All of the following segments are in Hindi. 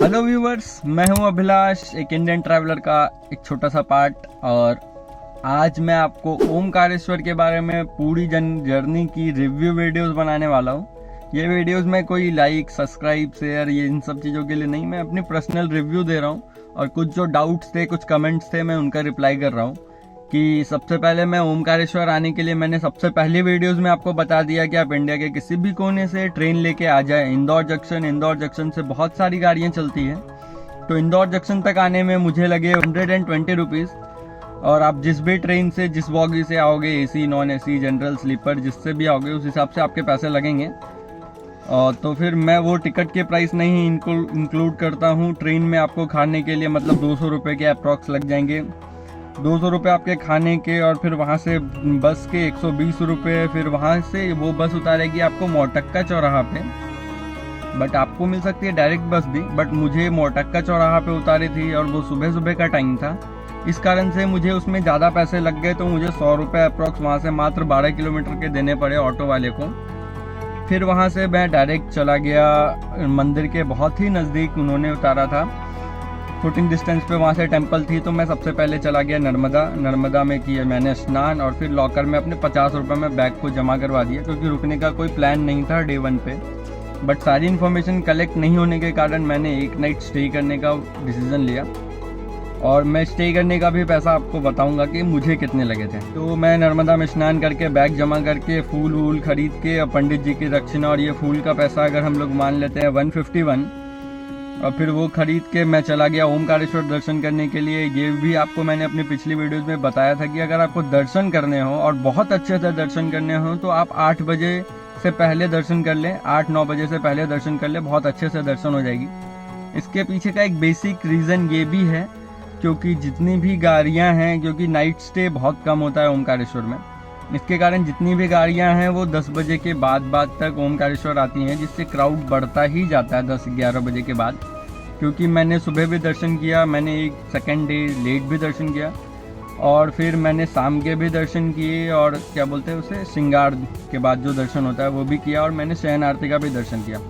हेलो व्यूवर्स, मैं हूं अभिलाष, एक इंडियन ट्रैवलर का एक छोटा सा पार्ट। और आज मैं आपको ओमकारेश्वर के बारे में पूरी जर्नी की रिव्यू वीडियोस बनाने वाला हूं। ये वीडियोस मैं कोई लाइक, सब्सक्राइब, शेयर ये इन सब चीज़ों के लिए नहीं, मैं अपनी पर्सनल रिव्यू दे रहा हूं। और कुछ जो डाउट्स थे, कुछ कमेंट्स थे, मैं उनका रिप्लाई कर रहा हूँ। कि सबसे पहले मैं ओमकारेश्वर आने के लिए मैंने सबसे पहली वीडियोस में आपको बता दिया कि आप इंडिया के किसी भी कोने से ट्रेन लेके आ जाए इंदौर जंक्शन से बहुत सारी गाड़ियां चलती हैं। तो इंदौर जंक्शन तक आने में मुझे लगे 120 रुपीज़। और आप जिस भी ट्रेन से, जिस बॉगी से आओगे, AC, non AC, general, sleeper, जिससे भी आओगे उस हिसाब से आपके पैसे लगेंगे। और तो फिर मैं वो टिकट के प्राइस नहीं इनको इंक्लूड करता हूँ। ट्रेन में आपको खाने के लिए मतलब 200 रुपये के अप्रॉक्स लग जाएंगे। 200 रुपये आपके खाने के, और फिर वहाँ से बस के 120 रुपये। फिर वहाँ से वो बस उतारेगी आपको मोरटक्का चौराहा पे, बट आपको मिल सकती है डायरेक्ट बस भी, बट मुझे मोरटक्का चौराहा पे उतारी थी और वो सुबह सुबह का टाइम था। इस कारण से मुझे उसमें ज़्यादा पैसे लग गए, तो मुझे 100 रुपये अप्रॉक्स वहाँ से मात्र 12 किलोमीटर के देने पड़े ऑटो वाले को। फिर वहाँ से मैं डायरेक्ट चला गया मंदिर के बहुत ही नज़दीक, उन्होंने उतारा था फुटिंग डिस्टेंस पे, वहाँ से टेंपल थी। तो मैं सबसे पहले चला गया नर्मदा में किया मैंने स्नान, और फिर लॉकर में अपने 50 रुपये में बैग को जमा करवा दिया, क्योंकि रुकने का कोई प्लान नहीं था डे 1 पे। बट सारी इन्फॉर्मेशन कलेक्ट नहीं होने के कारण मैंने एक नाइट स्टे करने का डिसीज़न लिया। और मैं स्टे करने का भी पैसा आपको बताऊंगा कि मुझे कितने लगे थे। तो मैं नर्मदा में स्नान करके, बैग जमा करके, फूल वूल खरीद के, पंडित जी की दक्षिणा, और ये फूल का पैसा अगर हम लोग मान लेते हैं 151, और फिर वो खरीद के मैं चला गया ओमकारेश्वर दर्शन करने के लिए। ये भी आपको मैंने अपनी पिछली वीडियोस में बताया था कि अगर आपको दर्शन करने हो और बहुत अच्छे से दर्शन करने हो तो आप 8 बजे से पहले दर्शन कर लें, 8-9 बजे से पहले दर्शन कर लें, बहुत अच्छे से दर्शन हो जाएगी। इसके पीछे का एक बेसिक रीज़न ये भी है क्योंकि जितनी भी गाड़ियाँ हैं, क्योंकि नाइट स्टे बहुत कम होता है ओमकारेश्वर में, इसके कारण जितनी भी गाड़ियां हैं वो 10 बजे के बाद तक ओमकारेश्वर आती हैं, जिससे क्राउड बढ़ता ही जाता है 10-11 बजे के बाद। क्योंकि मैंने सुबह भी दर्शन किया, मैंने एक सेकेंड डे लेट भी दर्शन किया, और फिर मैंने शाम के भी दर्शन किए, और क्या बोलते हैं उसे, श्रृंगार के बाद जो दर्शन होता है वो भी किया, और मैंने शयन आरती का भी दर्शन किया।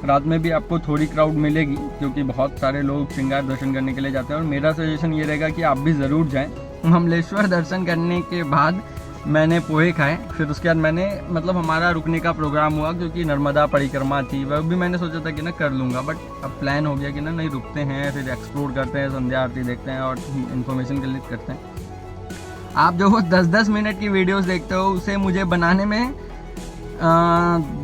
रात में भी आपको थोड़ी क्राउड मिलेगी क्योंकि बहुत सारे लोग श्रृंगार दर्शन करने के लिए जाते हैं। और मेरा सजेशन ये रहेगा कि आप भी ज़रूर जाएँ। ममलेश्वर दर्शन करने के बाद मैंने पोहे खाए, फिर उसके बाद मैंने मतलब हमारा रुकने का प्रोग्राम हुआ क्योंकि नर्मदा परिक्रमा थी, वह भी मैंने सोचा था कि ना कर लूँगा, बट अब प्लान हो गया कि ना नहीं, रुकते हैं, फिर एक्सप्लोर करते हैं, संध्या आरती देखते हैं और इन्फॉर्मेशन कलेक्ट करते हैं। आप जो वो 10-10 मिनट की वीडियोस देखते हो उसे मुझे बनाने में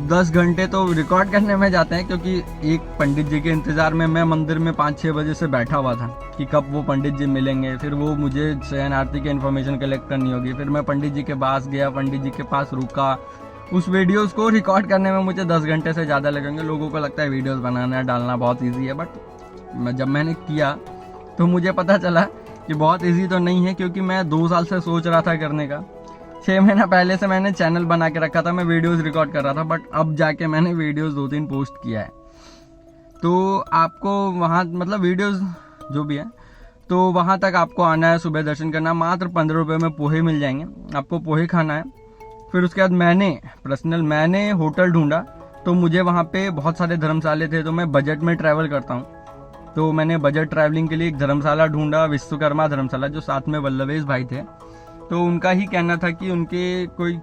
10 घंटे तो रिकॉर्ड करने में जाते हैं, क्योंकि एक पंडित जी के इंतज़ार में मैं मंदिर में 5-6 बजे से बैठा हुआ था कि कब वो पंडित जी मिलेंगे, फिर वो मुझे शयन आरती की इन्फॉर्मेशन कलेक्ट करनी होगी। फिर मैं पंडित जी के पास गया, पंडित जी के पास रुका, उस वीडियोस को रिकॉर्ड करने में मुझे 10 घंटे से ज़्यादा लगेंगे। लोगों को लगता है वीडियोस बनाना डालना बहुत ईजी है, बट जब मैंने किया तो मुझे पता चला कि बहुत ईजी तो नहीं है, क्योंकि मैं 2 साल से सोच रहा था करने का। 6 महीना पहले से मैंने चैनल बना के रखा था, मैं वीडियोस रिकॉर्ड कर रहा था, बट अब जाके मैंने वीडियोस 2-3 पोस्ट किया है। तो आपको वहाँ मतलब वीडियोस जो भी है, तो वहाँ तक आपको आना है, सुबह दर्शन करना, मात्र 15 रुपये में पोहे मिल जाएंगे, आपको पोहे खाना है। फिर उसके बाद मैंने होटल ढूंढा, तो मुझे वहाँ पे बहुत सारे धर्मशाले थे, तो मैं बजट में ट्रैवल करता हूँ, तो मैंने बजट ट्रैवलिंग के लिए एक धर्मशाला ढूंढा, विश्वकर्मा धर्मशाला, जो साथ में वल्लवेश भाई थे। तो उनका ही कहना था कि उनके कोई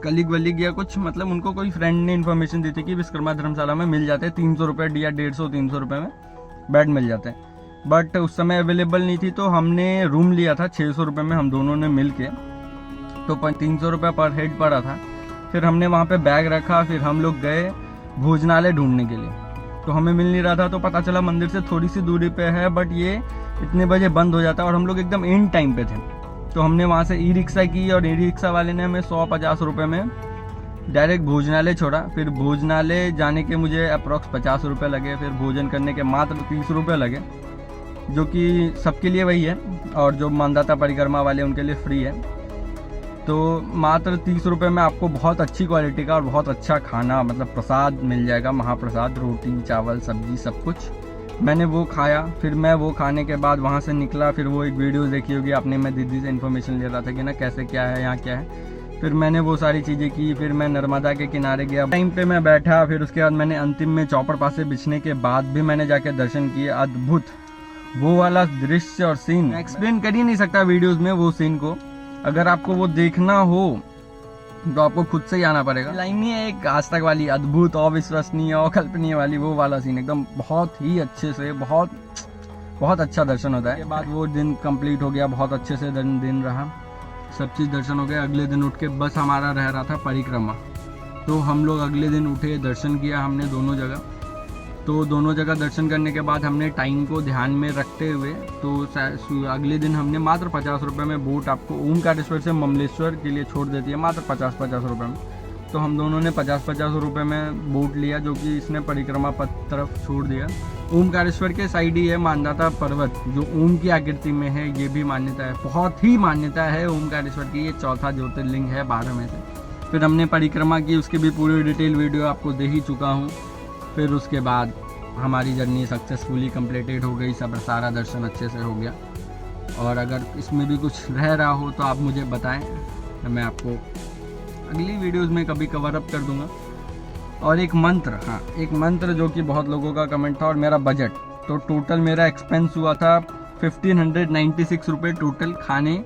कलीग या कुछ, मतलब उनको कोई फ्रेंड ने इन्फॉर्मेशन दी थी कि विश्वकर्मा धर्मशाला में मिल जाते हैं 300 रुपये या 150-300 रुपये में बेड मिल जाते हैं। बट उस समय अवेलेबल नहीं थी, तो हमने रूम लिया था 600 रुपये में, हम दोनों ने मिल के, तो 300 रुपये पर हेड पड़ा था। फिर हमने वहाँ पे बैग रखा, फिर हम लोग गए भोजनालय ढूंढने के लिए, तो हमें मिल नहीं रहा था। तो पता चला मंदिर से थोड़ी सी दूरी पे है, बट ये इतने बजे बंद हो जाता है, और हम लोग एकदम एंड टाइम पे थे। तो हमने वहाँ से ई रिक्शा की, और ई रिक्शा वाले ने हमें 150 रुपये में डायरेक्ट भोजनालय छोड़ा। फिर भोजनालय जाने के मुझे अप्रॉक्स 50 रुपये लगे, फिर भोजन करने के मात्र 30 रुपये लगे, जो कि सबके लिए वही है, और जो मानदाता परिक्रमा वाले उनके लिए फ्री है। तो मात्र 30 रुपये में आपको बहुत अच्छी क्वालिटी का और बहुत अच्छा खाना, मतलब प्रसाद मिल जाएगा, महाप्रसाद, रोटी, चावल, सब्जी, सब कुछ। मैंने वो खाया, फिर मैं वो खाने के बाद वहाँ से निकला, फिर वो एक वीडियो देखी होगी आपने, मैं दीदी से इन्फॉर्मेशन ले रहा था कि ना कैसे क्या है, यहाँ क्या है। फिर मैंने वो सारी चीज़ें की। फिर मैं नर्मदा के किनारे गया, टाइम पे मैं बैठा। फिर उसके बाद मैंने अंतिम में चौपड़ पासे बिछने के बाद भी मैंने जाके दर्शन किए। अद्भुत वो वाला दृश्य और सीन एक्सप्लेन कर ही नहीं सकता वीडियोस में वो सीन को। अगर आपको वो देखना हो तो आपको खुद से ही आना पड़ेगा। लाइन ही है एक आज तक वाली, अद्भुत, अविश्वसनीय, अकल्पनीय वाली, वो वाला सीन एकदम बहुत ही अच्छे से, बहुत अच्छा दर्शन होता है। के बाद वो दिन कंप्लीट हो गया, बहुत अच्छे से दिन रहा, सब चीज़ दर्शन हो गया। अगले दिन उठ के बस हमारा रह रहा था परिक्रमा, तो हम लोग अगले दिन उठे, दर्शन किया हमने दोनों जगह। तो दोनों जगह दर्शन करने के बाद हमने टाइम को ध्यान में रखते हुए तो अगले दिन हमने मात्र 50 रुपये में बोट आपको ओमकारेश्वर से ममलेश्वर के लिए छोड़ देती है, मात्र 50 रुपये में। तो हम दोनों ने 50 रुपये में बोट लिया, जो कि इसने परिक्रमा पथ तरफ छोड़ दिया। ओमकारेश्वर के साइड ही है मानदाता पर्वत, जो ओम की आकृति में है, ये भी मान्यता है, बहुत ही मान्यता है ओमकारेश्वर की। ये चौथा ज्योतिर्लिंग है 12 में से। फिर हमने परिक्रमा की, उसकी भी पूरी डिटेल वीडियो आपको दे ही चुका हूँ। फिर उसके बाद हमारी जर्नी सक्सेसफुली कंप्लीटेड हो गई, सब सारा दर्शन अच्छे से हो गया। और अगर इसमें भी कुछ रह रहा हो तो आप मुझे बताएं, तो मैं आपको अगली वीडियोस में कभी कवर अप कर दूंगा। और एक मंत्र, हाँ एक मंत्र जो कि बहुत लोगों का कमेंट था, और मेरा बजट, तो टोटल मेरा एक्सपेंस हुआ था 1596 रुपये टोटल खाने,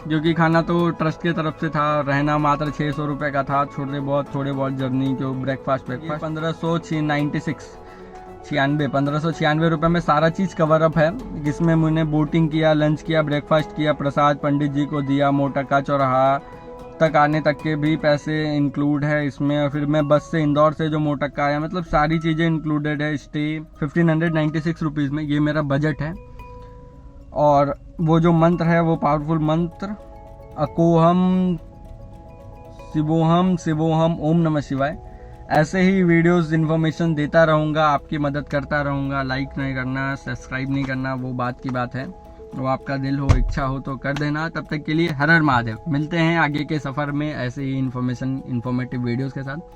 जो कि खाना तो ट्रस्ट की तरफ से था। रहना मात्र 600 रुपये का था, थोड़े बहुत जर्नी जो ब्रेकफास्ट 1596 रुपये में सारा चीज़ कवर अप है, जिसमें मैंने बोटिंग किया, लंच किया, ब्रेकफास्ट किया, प्रसाद पंडित जी को दिया, मोटका चौराहा तक आने तक के भी पैसे इंक्लूड है इसमें। और फिर मैं बस से इंदौर से जो मोटक्का आया, मतलब सारी चीज़ें इंक्लूडेड है। स्टे 1596 रुपीज़ में, ये मेरा बजट है। और वो जो मंत्र है वो पावरफुल मंत्र, अकोहम शिवोहम शिवोहम ओम नमः शिवाय। ऐसे ही वीडियोस इन्फॉर्मेशन देता रहूँगा, आपकी मदद करता रहूँगा। लाइक नहीं करना, सब्सक्राइब नहीं करना, वो बात की बात है, वो आपका दिल हो, इच्छा हो तो कर देना। तब तक के लिए हर हर महादेव। मिलते हैं आगे के सफ़र में ऐसे ही इन्फॉर्मेटिव वीडियोस के साथ।